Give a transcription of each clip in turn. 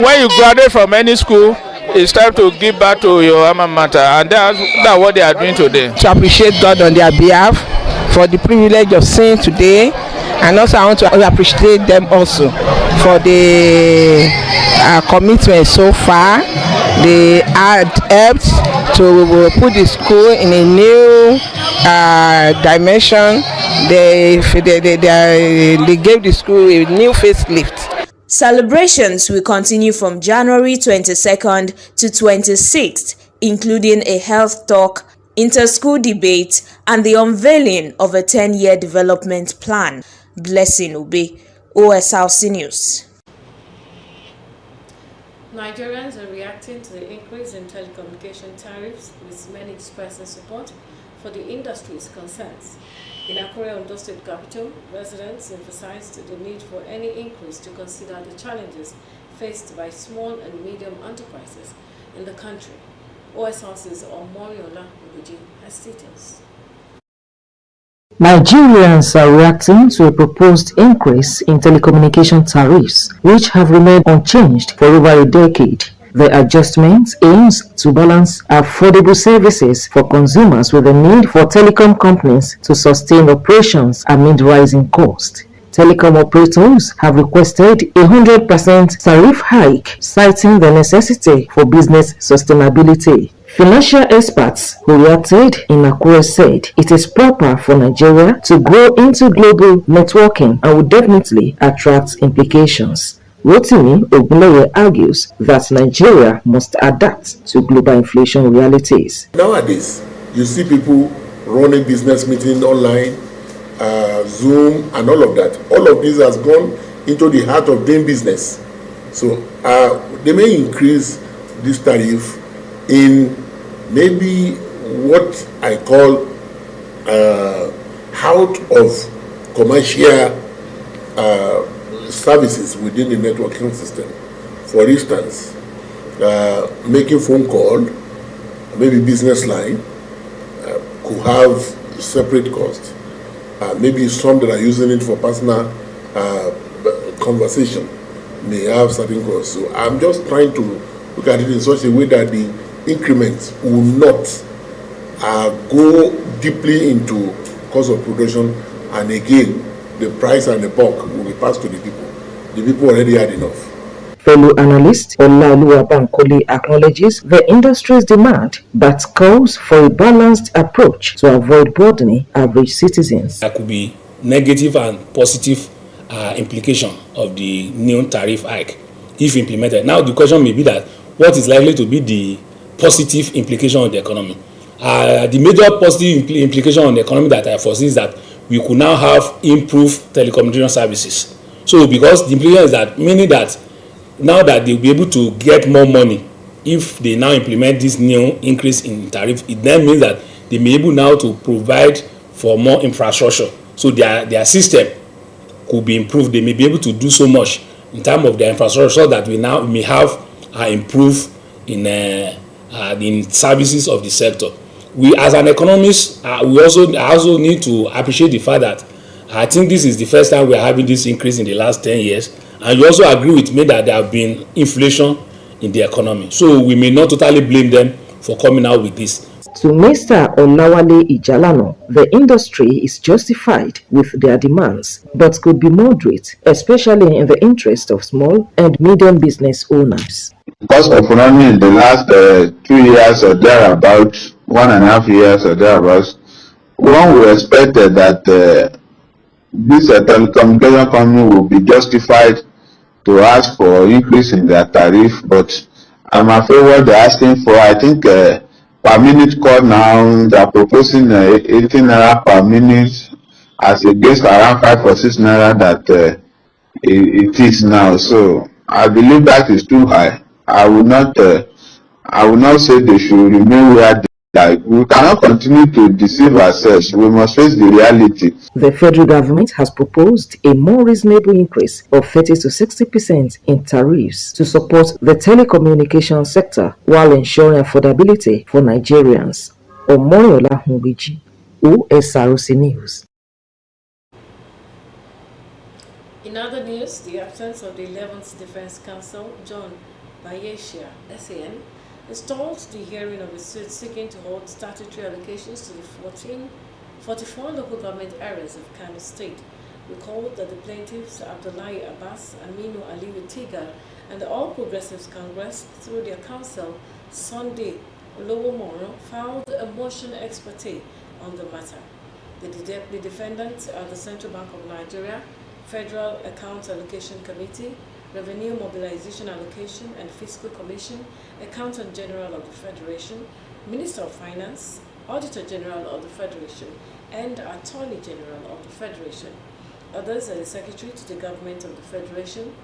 When you graduate from any school, it's time to give back to your alma mater, and that's what they are doing today. To appreciate God on their behalf for the privilege of seeing today, and also I want to appreciate them also for the commitment so far. They had helped to put the school in a new dimension. They gave the school a new facelift. Celebrations will continue from January 22nd to 26th, including a health talk, inter-school debate, and the unveiling of a 10-year development plan. Blessing Ube, Osrc News. Nigerians are reacting to the increase in telecommunication tariffs, with many expressing support for the industry's concerns. In Akure, Ondo State capital, residents emphasized the need for any increase to consider the challenges faced by small and medium enterprises in the country. Osrc's Omoriola Oguji has details. Nigerians are reacting to a proposed increase in telecommunication tariffs, which have remained unchanged for over a decade. The adjustment aims to balance affordable services for consumers with the need for telecom companies to sustain operations amid rising costs. Telecom operators have requested a 100% tariff hike, citing the necessity for business sustainability. Financial experts who reacted in Akure said it is proper for Nigeria to grow into global networking and would definitely attract implications. Rotimi Ogunleye argues that Nigeria must adapt to global inflation realities. Nowadays, you see people running business meetings online, Zoom, and all of that. All of this has gone into the heart of doing business. So they may increase this tariff in maybe what I call out of commercial services within the networking system. For instance, making phone call, maybe business line, could have separate cost. Maybe some that are using it for personal conversation may have certain costs. So I'm just trying to look at it in such a way that the increments will not go deeply into cost of production, and again the price and the bulk will be passed to the people. The people already had enough. Fellow analyst Olaoluwa Bankole acknowledges the industry's demand but calls for a balanced approach to avoid burdening average citizens. There could be negative and positive implication of the new tariff hike if implemented. Now the question may be that what is likely to be the positive implication on the economy? The major positive implication on the economy that I foresee is that we could now have improved telecommunication services. So because the implication is that, meaning that now that they'll be able to get more money if they now implement this new increase in tariff, it then means that they may be able now to provide for more infrastructure. So their system could be improved. They may be able to do so much in terms of their infrastructure so that we now may have improve in services of the sector. We as an economist, we also need to appreciate the fact that I think this is the first time we are having this increase in the last 10 years. And you also agree with me that there have been inflation in the economy. So we may not totally blame them for coming out with this. To Mr. Olawale Ijalano, the industry is justified with their demands, but could be moderate, especially in the interest of small and medium business owners. Cost of running in the last 2 years or thereabout, 1.5 years or thereabouts, one would expect that this telecommunication company will be justified to ask for increase in their tariff, but I'm afraid what they're asking for, I think per minute call now, they're proposing 18 naira per minute as against around 5 or 6 naira that it is now. So I believe that is too high. I will not say they should remain where they are. We cannot continue to deceive ourselves. We must face the reality. The federal government has proposed a more reasonable increase of 30 to 60% in tariffs to support the telecommunication sector while ensuring affordability for Nigerians. Omoriola Oguji, Osrc News. In other news, notes the absence of the 11th Defense Council, John Bayeshia, SAN, installed the hearing of a suit seeking to hold statutory allocations to the 44 local government areas of Kano State. Recalled that the plaintiffs Abdullahi Abbas, Aminu Aliyu Tiga, and the All Progressives Congress, through their counsel, Sunday Olowomoro, filed a motion ex parte on the matter. The defendants are the Central Bank of Nigeria, Federal Account Allocation Committee, Revenue Mobilization Allocation and Fiscal Commission, Accountant General of the Federation, Minister of Finance, Auditor General of the Federation, and Attorney General of the Federation. Others are the Secretary to the Government of the Federation,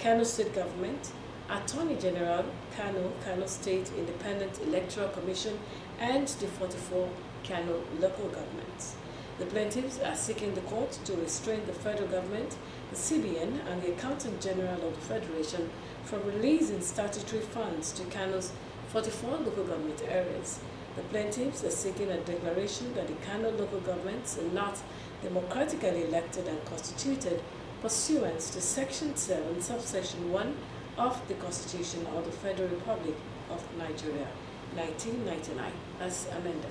Kano State Government, Attorney General, Kano State Independent Electoral Commission, and the 44 Kano local governments. The plaintiffs are seeking the court to restrain the federal government, the CBN, and the Accountant General of the Federation from releasing statutory funds to Kano's 44 local government areas. The plaintiffs are seeking a declaration that the Kano local governments are not democratically elected and constituted pursuant to Section 7, Subsection 1 of the Constitution of the Federal Republic of Nigeria, 1999, as amended.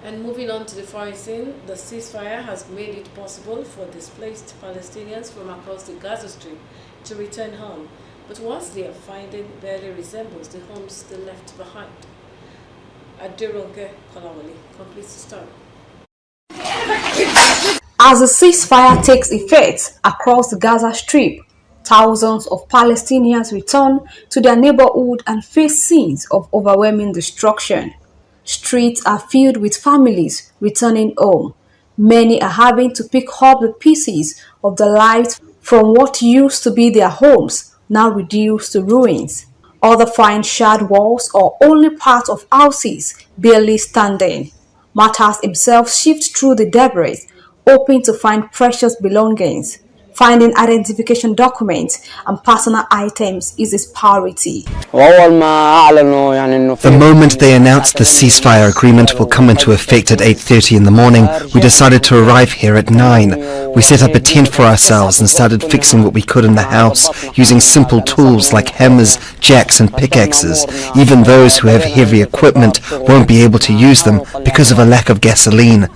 And moving on to the foreign scene, the ceasefire has made it possible for displaced Palestinians from across the Gaza Strip to return home. But what they are finding barely resembles the homes they left behind. Adironke Kolawole completes the story. As the ceasefire takes effect across the Gaza Strip, thousands of Palestinians return to their neighborhood and face scenes of overwhelming destruction. Streets are filled with families returning home. Many are having to pick up the pieces of their lives from what used to be their homes, now reduced to ruins. Others find shattered walls or only part of houses barely standing. Matters himself shifts through the debris, hoping to find precious belongings. Finding identification documents and personal items is his priority. The moment they announced the ceasefire agreement will come into effect at 8:30 in the morning, we decided to arrive here at 9. We set up a tent for ourselves and started fixing what we could in the house, using simple tools like hammers, jacks and pickaxes. Even those who have heavy equipment won't be able to use them because of a lack of gasoline.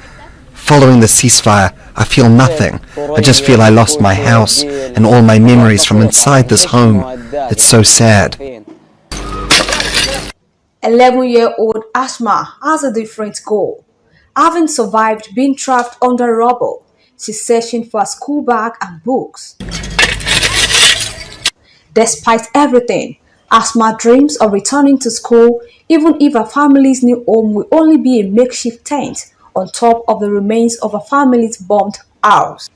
Following the ceasefire, I feel nothing. I just feel I lost my house and all my memories from inside this home. It's so sad. 11-year-old Asma has a different goal. Having survived being trapped under rubble, she's searching for a school bag and books. Despite everything, Asma dreams of returning to school, even if her family's new home will only be a makeshift tent on top of the remains of a family's bombed house.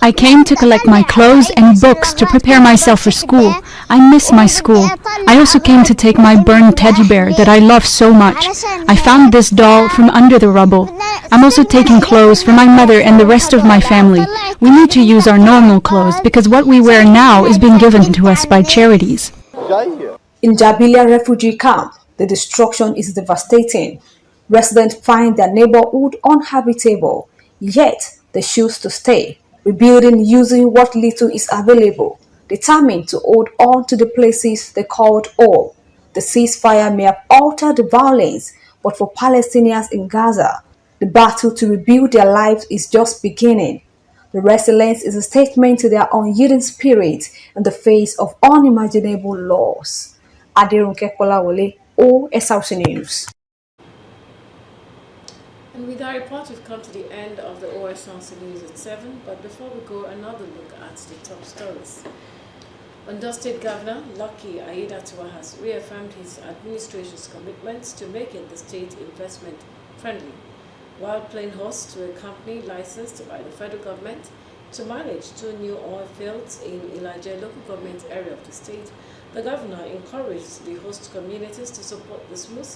I came to collect my clothes and books to prepare myself for school. I miss my school. I also came to take my burned teddy bear that I love so much. I found this doll from under the rubble. I'm also taking clothes for my mother and the rest of my family. We need to use our normal clothes because what we wear now is being given to us by charities. In Jabilia refugee camp, the destruction is devastating. Residents find their neighborhood uninhabitable, yet they choose to stay, rebuilding using what little is available, determined to hold on to the places they called home. The ceasefire may have altered the violence, but for Palestinians in Gaza, the battle to rebuild their lives is just beginning. The resilience is a statement to their unyielding spirit in the face of unimaginable loss. Adironke Kolawole, Osrc News. And with our report, we've come to the end of the Osrc News at 7. But before we go, another look at the top stories. Ondo State Governor Lucky Aiyedatiwa has reaffirmed his administration's commitment to making the state investment friendly, while playing host to a company licensed by the federal government to manage 2 new oil fields in Ilaje local government area of the state. The governor encouraged the host communities to support the smooth